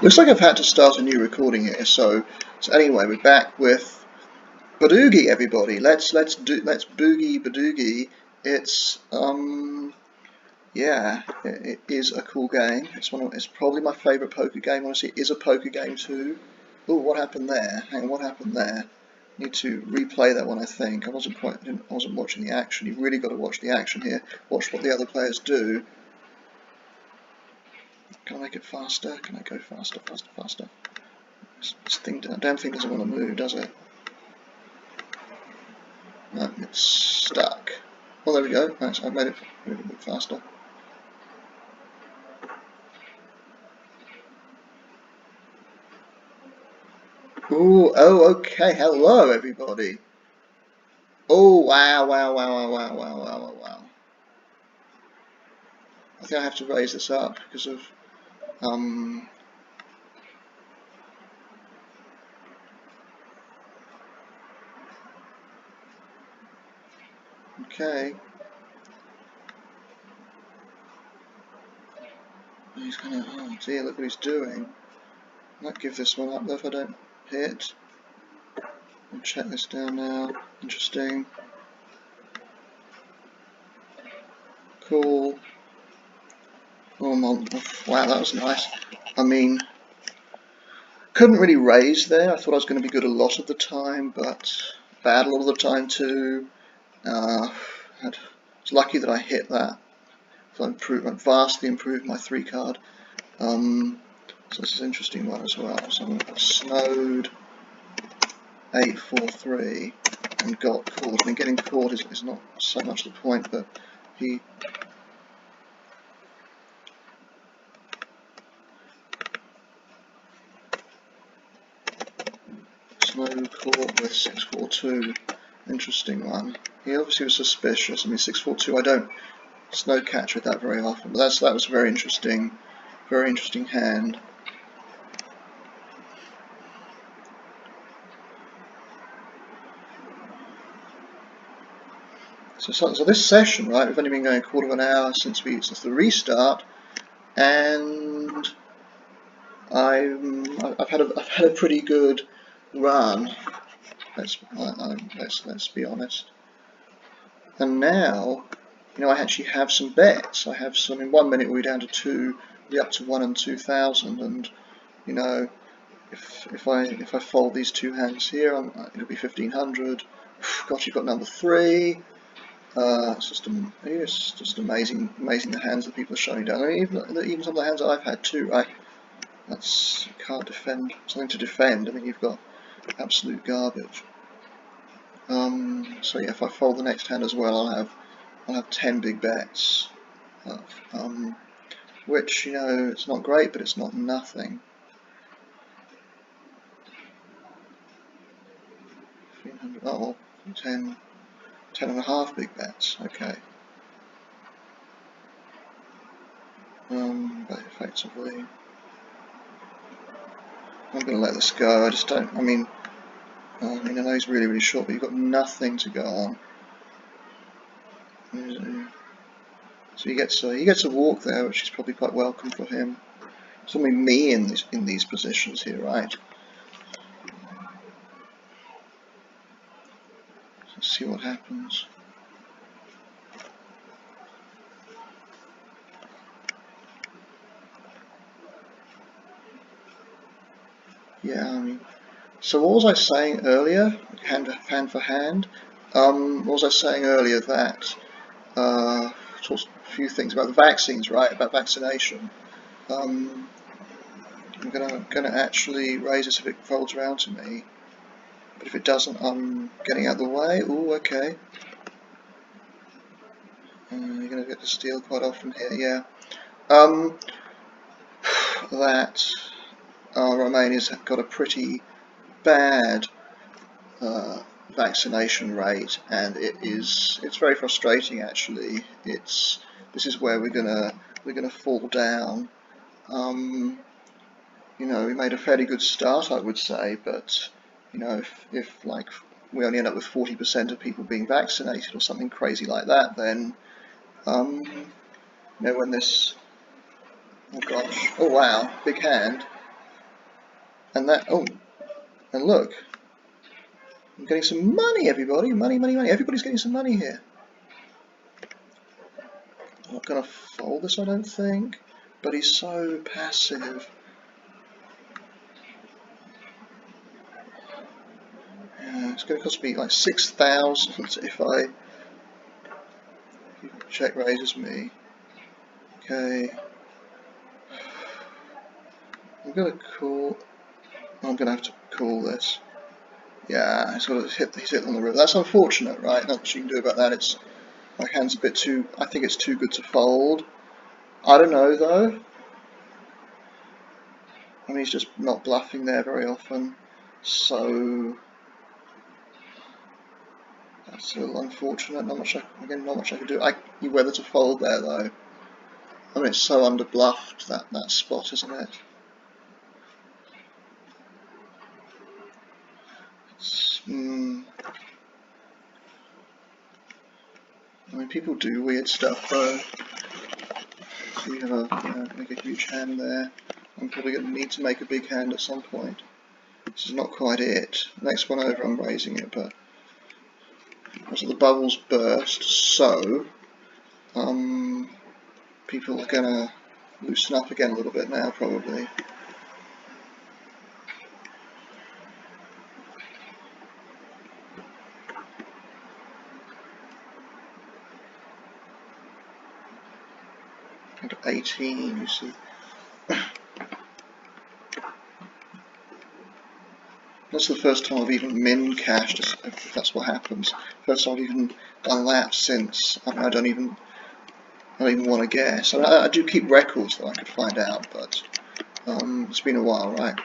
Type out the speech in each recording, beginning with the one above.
Looks like I've had to start a new recording here. So anyway, we're back with badugi, everybody. Let's boogie badugi. It's yeah, it is a cool game. It's probably my favourite poker game. Honestly, it is a poker game too. Oh, what happened there? Hang on, what happened there? Need to replay that one. I think I wasn't watching the action. You've really got to watch the action here. Watch what the other players do. Can I make it faster? Can I go faster? This thing, damn thing doesn't want to move, does it? No, it's stuck. Well, there we go. Nice, I've made it a bit faster. Ooh, oh, okay. Hello, everybody. Oh, wow. I think I have to raise this up because of, okay. He's gonna, oh dear, look what he's doing. I might give this one up though if I don't hit. I'll check this down now. Interesting. Cool. Oh, wow, that was nice. I mean, couldn't really raise there. I thought I was going to be good a lot of the time, but bad a lot of the time too. It's lucky that I hit that. So I vastly improved my 3 card. So this is an interesting one as well. So I'm snowed 8-4-3 and got caught. I mean, getting caught is not so much the point, but he. Snow caught with 6-4-2. Interesting one. He obviously was suspicious. I mean, 6-4-2. I don't snow catch with that very often, but that was a very interesting hand. So this session, right? We've only been going a quarter of an hour since the restart, and I've had a pretty good run. Let's be honest. And now, you know, I actually have some bets. I have some. In 1 minute we're down to 2, we're up to 1 and 2,000, and you know, if I fold these 2 hands here, it'll be 1,500. Gosh, you've got number 3. It's just amazing the hands that people are showing down. I mean, even some of the hands that I've had too, right? That's can't defend something to defend. I mean, you've got absolute garbage. So yeah, if I fold the next hand as well, I'll have 10 big bets. Which, you know, it's not great, but it's not nothing. 1,500. Oh, 10 and a half big bets. Okay. But effectively, I'm going to let this go. I just don't. I mean, I know he's really short, but you've got nothing to go on. So he gets a walk there, which is probably quite welcome for him. It's only me in these positions here, right? Let's see what happens. Yeah, I mean, so what was I saying earlier? Hand for hand. What was I saying earlier? That talked a few things about the vaccines, right? About vaccination. I'm gonna actually raise this if it folds around to me. But if it doesn't, I'm getting out of the way. Ooh, okay. You're gonna get to steal quite often here, yeah. That Romania's got a pretty bad vaccination rate, and it's very frustrating actually. This is where we're gonna fall down. You know, we made a fairly good start, I would say, but you know, if like we only end up with 40% of people being vaccinated or something crazy like that, then you know, when this, oh gosh, oh wow, big hand. And that, oh, and look, I'm getting some money, everybody. Money, money, money. Everybody's getting some money here. I'm not going to fold this, I don't think. But he's so passive. Yeah, it's going to cost me like 6,000 if I check raises me. Okay. I'm going to call. I'm going to have to call this. Yeah, he's got to hit. He's hit on the river. That's unfortunate, right? Not much you can do about that. It's my hand's a bit too. I think it's too good to fold. I don't know though. I mean, he's just not bluffing there very often, so that's a little unfortunate. Not much. Again, not much I can do. Whether to fold there though. I mean, it's so under bluffed that spot, isn't it? It's, I mean, people do weird stuff though. So you have make a huge hand there. I'm probably going to need to make a big hand at some point. This is not quite it. Next one over, I'm raising it, but as the bubbles burst, so people are going to loosen up again a little bit now, probably. And 18, you see. That's the first time I've even min cashed, if that's what happens. First time I've even done that since. I mean, I don't even want to guess. I mean, I do keep records that I could find out, but it's been a while, right?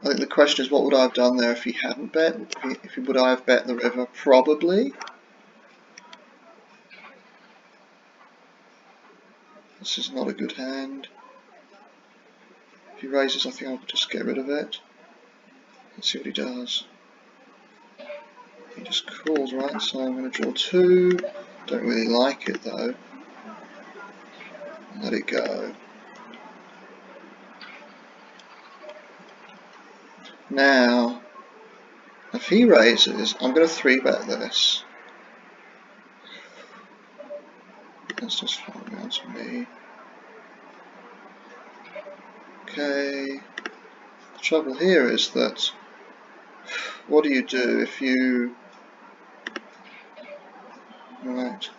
I think the question is, what would I have done there if he hadn't bet? Would I have bet the river? Probably. This is not a good hand. If he raises, I think I'll just get rid of it. Let's see what he does. He just calls, right? So I'm going to draw 2. Don't really like it though. Let it go. Now, if he raises, I'm going to 3-bet this. That's just falling down to me. Okay. The trouble here is that, what do you do if you... Right.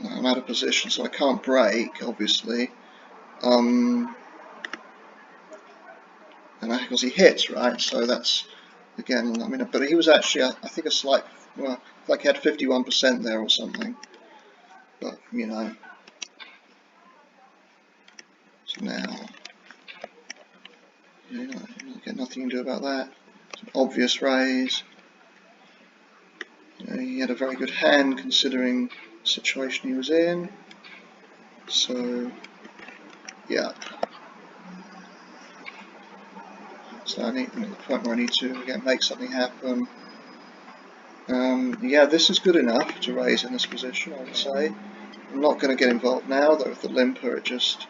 I'm out of position, so I can't break, obviously. And because he hits, right? So that's, again, I mean, but he was actually, I think, a slight, well, like he had 51% there or something. But, you know. So now, you get nothing you can do about that. It's an obvious raise. You know, he had a very good hand considering the situation he was in. So, yeah. So I need, I'm at the point where I need to again make something happen. Yeah, this is good enough to raise in this position, I would say. I'm not going to get involved now, though, with the limper. It just,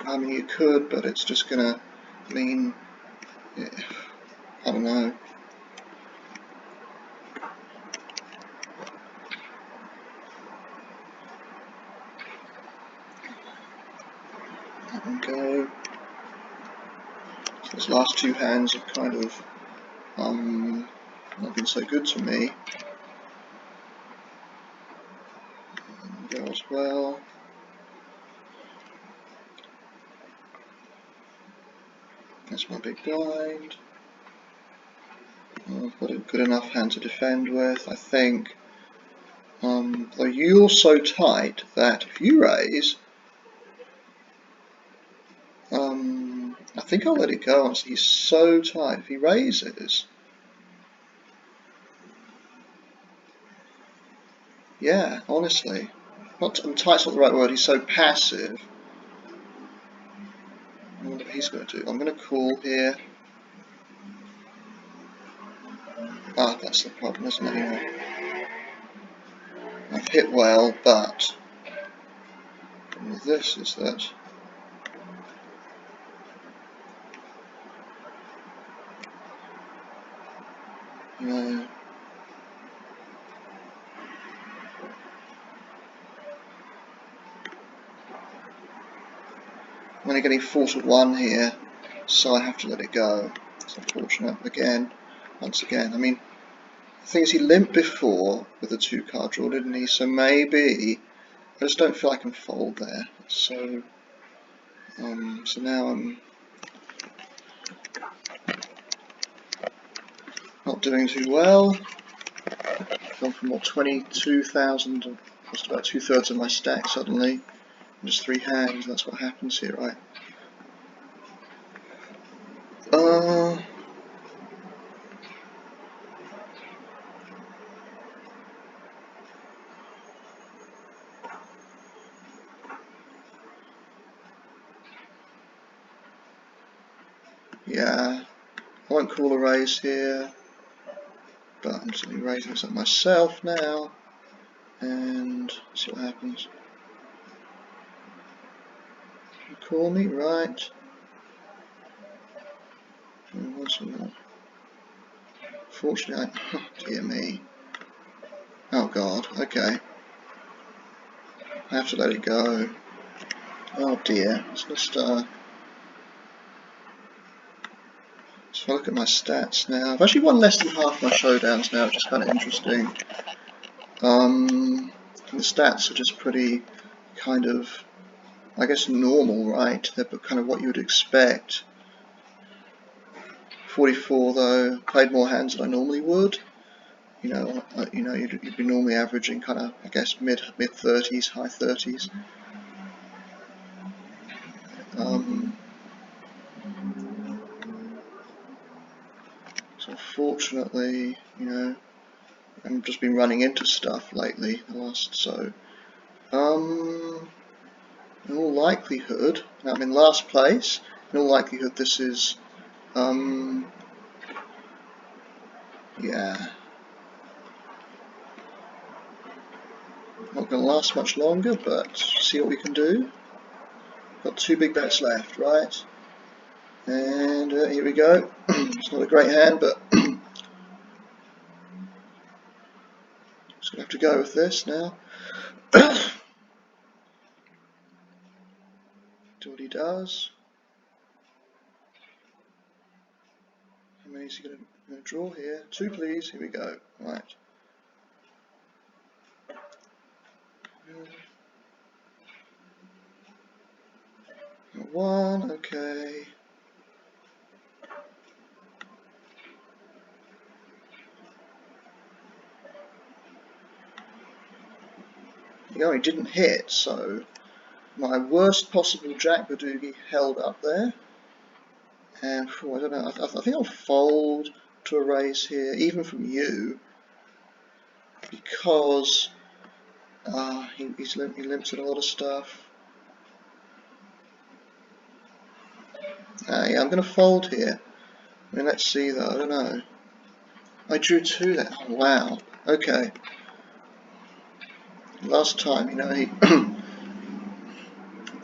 I mean, you could, but it's just going to mean, yeah, I don't know. Let them go. So those last 2 hands have kind of not been so good to me. Go as well. That's my big blind. I've got a good enough hand to defend with, I think. Though you're so tight that if you raise, I think I'll let it go. Honestly, he's so tight. If he raises, yeah, honestly, tight's not the right word. He's so passive. what he's going to do. I'm going to call here. Ah, that's the problem, isn't it? Anyway, I've hit well, but this is that. No. I'm only getting 4 to 1 here, so I have to let it go. It's unfortunate once again. I mean, the thing is, he limped before with the 2-card draw, didn't he? So maybe I just don't feel I can fold there. So now I'm not doing too well. I've gone from what, 22,000, just about 2/3 of my stack suddenly. Just 3 hands. That's what happens here, right? Yeah, I won't call a raise here, but I'm just going to raise this up myself now, and see what happens. You call me, right? Fortunately, oh dear me. Oh god, okay. I have to let it go. Oh dear, let's just look at my stats now. I've actually won less than half my showdowns now, which is kind of interesting. The stats are just pretty kind of, I guess, normal, right? They're kind of what you would expect. 44 though, played more hands than I normally would. You know, you'd be normally averaging kind of, I guess, mid 30s, high 30s. So unfortunately, you know, I've just been running into stuff lately. In all likelihood, now I'm in last place. In all likelihood, this is, yeah, not going to last much longer, but see what we can do. Got 2 big bets left, right? And here we go. It's not a great hand, but just going to have to go with this now. Do what he does. How many is he going to draw here? 2, please. Here we go. Right. 1, okay. You know, he didn't hit, so my worst possible Jack Badugi held up there. And I don't know, I think I'll fold to a raise here, even from you, because he limps at a lot of stuff. Yeah, I'm going to fold here. I mean, let's see though, I don't know. I drew 2 there. Oh, wow. Okay. Last time, you know, he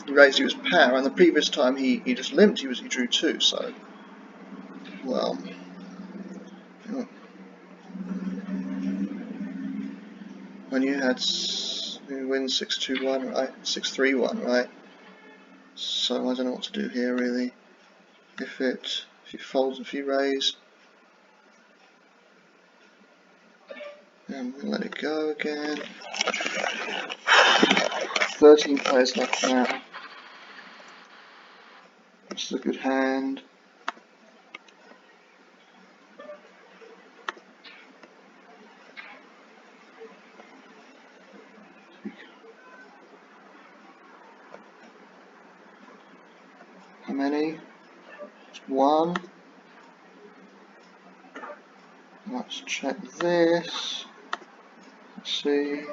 he raised his power, and the previous time he just limped. He drew 2. So, well, when you win 6-2-1, right? 6-3-1, right? So I don't know what to do here really. If he folds, if he raise, and we'll let it go again. 13 players left now. This is a good hand. How many? Just 1. Let's check this. Let's see.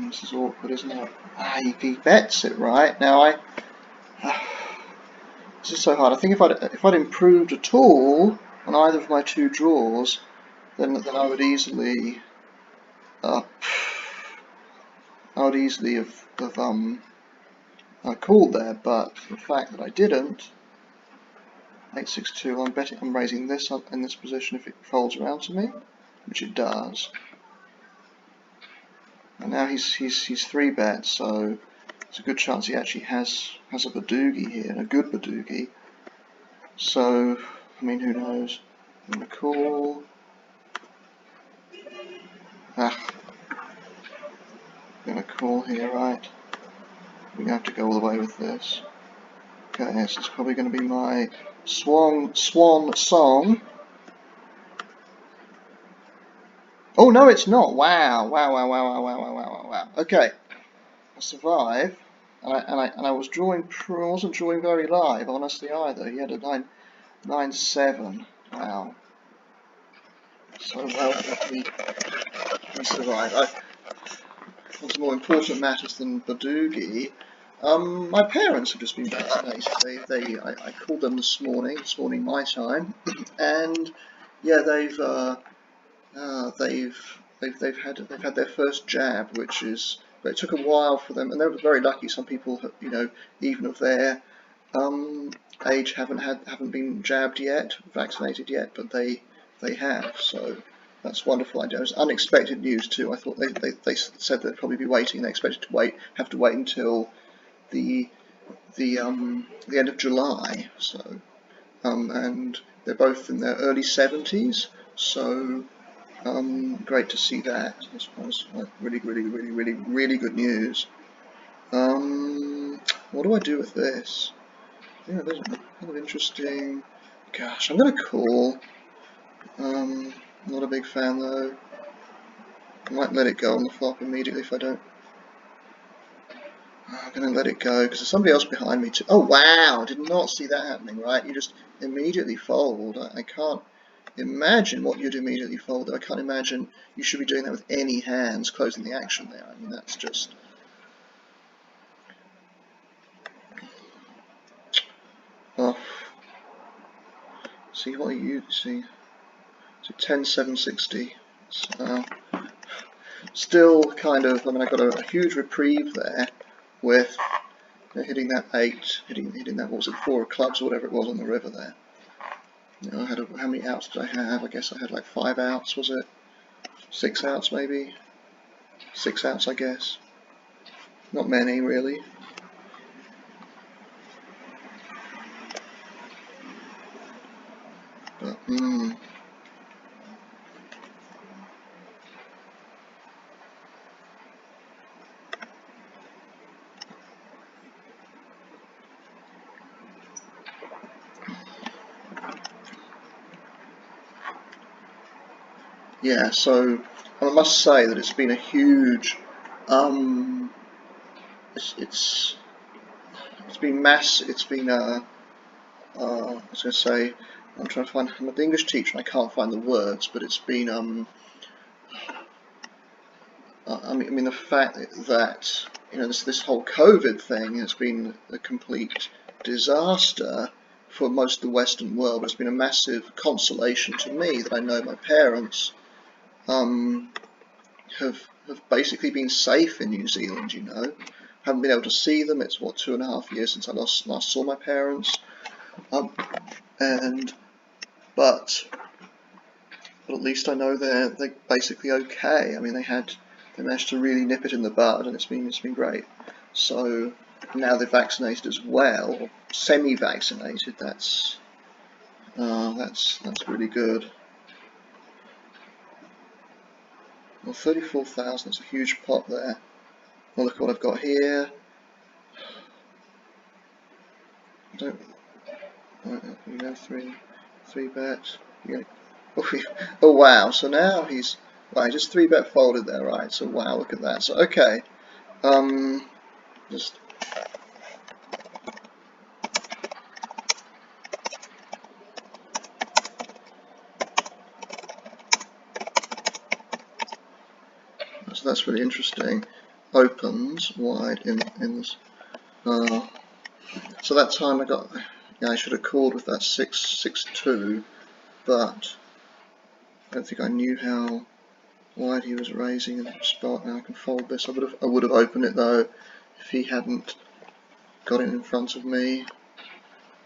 This is awkward, isn't it? Ah, he bets it right. Now this is so hard. I think if I'd improved at all on either of my two draws, then I would easily uh, have called there. But the fact that I didn't, 8-6-2. I'm raising this up in this position if it folds around to me, which it does. And now he's 3-bet, so there's a good chance he actually has a badugi here, and a good badugi. So, I mean, who knows? I'm gonna call. I'm gonna call here, right? We're gonna have to go all the way with this. Okay, this is probably gonna be my swan song. Oh no, it's not! Wow! Okay, I survived, and I was drawing. I wasn't drawing very live, honestly either. He had a 9-7. Wow. So well, we survived. What's more important matters than badugi. My parents have just been vaccinated. I called them this morning my time, and yeah, they've had their first jab, which is. But it took a while for them, and they were very lucky. Some people, even of their age, haven't been jabbed yet, vaccinated yet, but they have. So that's wonderful. It was unexpected news too. I thought they said they'd probably be waiting. They expected to have to wait until the end of July. So and they're both in their early 70s. So. Great to see that. This was really good news. What do I do with this? Yeah, that's kind of interesting. Gosh, I'm gonna call. Not a big fan though. I might let it go on the flop immediately if I don't. I'm gonna let it go because there's somebody else behind me too. Oh wow! I did not see that happening. Right, you just immediately fold. I can't imagine what you'd immediately fold. I can't imagine you should be doing that with any hands closing the action there. I mean, that's just. Oh. See what you see. So 10-7-60. Still kind of. I mean, I got a huge reprieve there with hitting that 8, hitting that. What was it? 4 of clubs or whatever it was on the river there. I had how many outs did I have? I guess I had like 5 outs, was it? 6 outs maybe? 6 outs, I guess. Not many, really. But, yeah, so I must say that it's been a huge, it's been it's been I was going to say, I'm trying to find, I'm an English teacher and I can't find the words, but it's been, I mean the fact that, this whole COVID thing has been a complete disaster for most of the Western world. It's been a massive consolation to me that I know my parents, have basically been safe in New Zealand. Haven't been able to see them. It's 2.5 years since I last saw my parents, but at least I know they're basically okay. I mean, they managed to really nip it in the bud, and it's been great. So now they're vaccinated as well, or semi-vaccinated. That's really good. Well, 34,000 is a huge pot there. Well, look what I've got here. Three bets. Oh wow! So now he's right. Just 3-bet folded there, right? So wow, look at that. So okay, just. So that's really interesting. opens wide in this. So that time I should have called with that 6-2, but I don't think I knew how wide he was raising in the spot. Now I can fold this. I would have opened it though if he hadn't got it in front of me.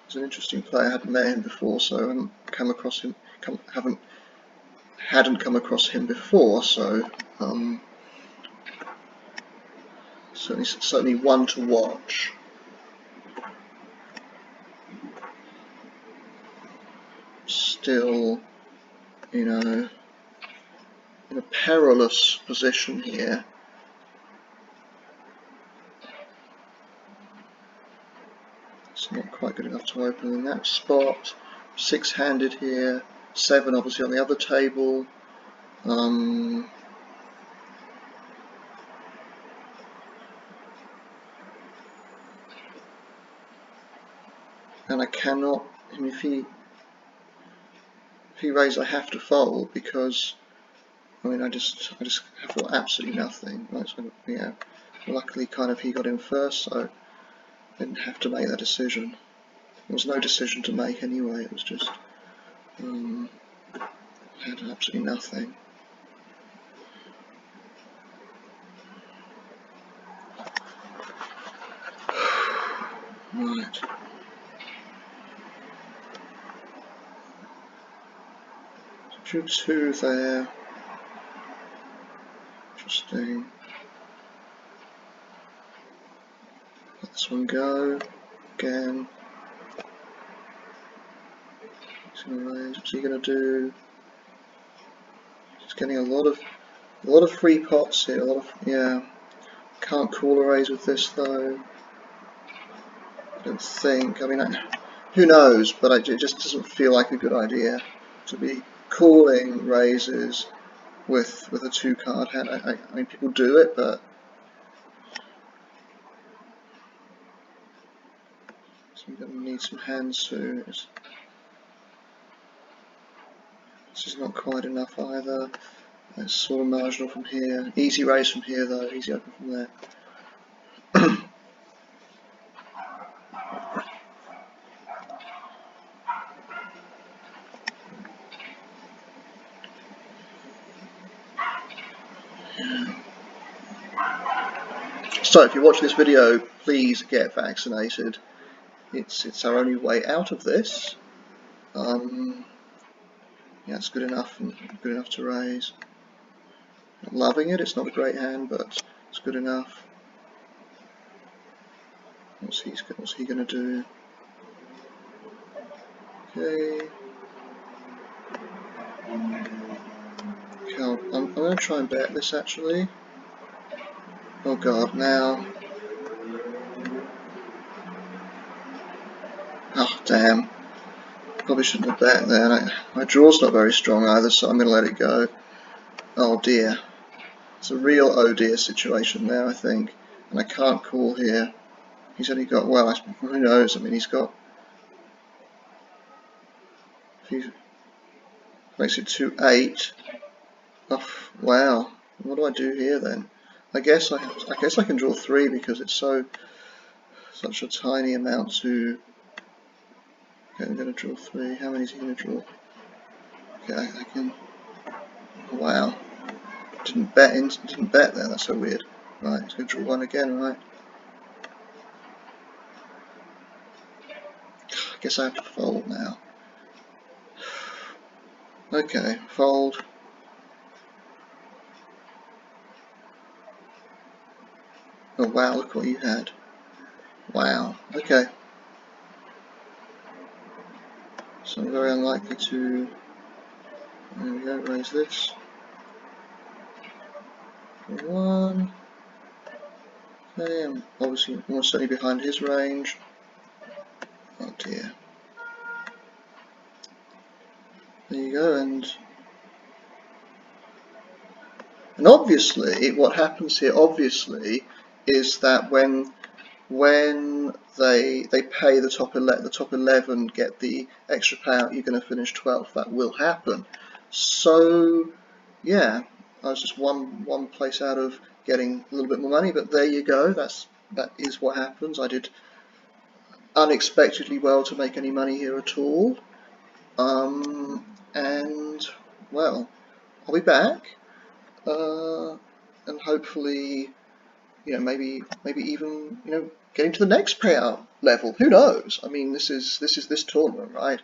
He's an interesting player. I hadn't met him before, so I hadn't come across him. Hadn't come across him before, so certainly one to watch. Still, you know, in a perilous position here. It's not quite good enough to open in that spot. 6-handed here, 7 obviously on the other table. And I cannot. I mean, if he raises, I have to fold because I mean I just have got absolutely nothing. Right, so yeah. Luckily, kind of he got in first, so I didn't have to make that decision. There was no decision to make anyway. It was just I had absolutely nothing. Right. Drew 2 there. Interesting. Let this one go again. He's gonna raise. What's he gonna do? He's getting a lot of free pots here. Can't call a raise with this though. I don't think. I mean, who knows? But it just doesn't feel like a good idea to be calling raises with a 2-card hand. I mean, people do it, but so you're going to need some hands soon. This is not quite enough either. It's sort of marginal from here. Easy raise from here though. Easy open from there. So if you watch this video, please get vaccinated. It's our only way out of this. Yeah, it's good enough to raise. Not loving it. It's not a great hand, but it's good enough. What's he gonna do? Okay. I'm gonna try and bet this actually. Oh god, now. Oh damn. Probably shouldn't have bet there. My draw's not very strong either, so I'm gonna let it go. Oh dear. It's a real oh dear situation there, I think. And I can't call here. He's only got, well, who knows? I mean, he's got. He makes it 2-8. Oh, wow. What do I do here then? I guess I can draw 3 because it's such a tiny amount to. Okay, I'm going to draw 3. How many is he going to draw? Okay, I can. Wow. Didn't bet there. That's so weird. Right, he's going to draw 1 again, right? I guess I have to fold now. Okay, fold. Oh wow, look what you had. Wow, okay. So I'm very unlikely to, there we go, raise this. 1. Okay, I'm obviously almost certainly behind his range. Oh dear. There you go, and obviously what happens here obviously is that when they pay the top 11 get the extra payout, you're going to finish 12th. That will happen. So yeah, I was just one place out of getting a little bit more money, but there you go. That is what happens. I did unexpectedly well to make any money here at all. And well, I'll be back, and hopefully, maybe even, getting to the next payout level. Who knows? I mean, this is this tournament, right?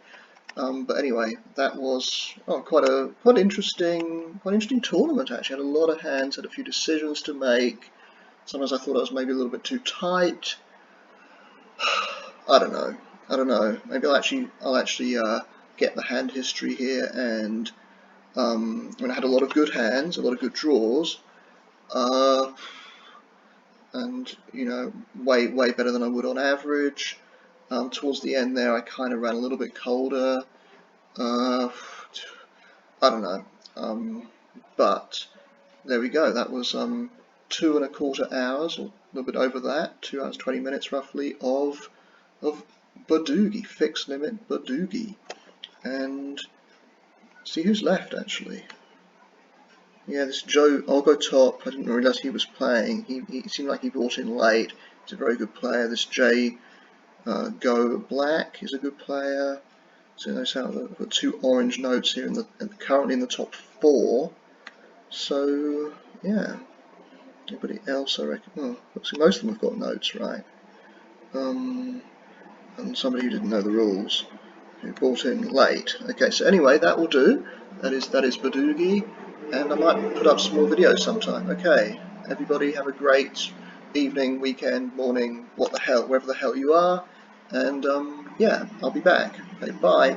But anyway, that was quite an interesting tournament actually. Had a lot of hands, had a few decisions to make. Sometimes I thought I was maybe a little bit too tight. I don't know. Maybe I'll actually get the hand history here, and when I had a lot of good hands, a lot of good draws, and way better than I would on average. Towards the end there, I kind of ran a little bit colder. I don't know, but there we go. That was 2¼ hours, or a little bit over that, 2 hours 20 minutes roughly of badugi, fixed limit badugi. And see who's left actually. Yeah, this Joe, I'll go top. I didn't realise he was playing. He seemed like he bought in late. He's a very good player. This Jay Go Black is a good player. So notice how I've got 2 orange notes here currently in the top 4. So yeah, anybody else I reckon? Oh, most of them have got notes, right? And somebody who didn't know the rules, who bought in late. Okay, so anyway, that will do. That is badugi, and I might put up some more videos sometime. Okay, everybody have a great evening, weekend, morning, what the hell, wherever the hell you are, and yeah, I'll be back. Okay, bye.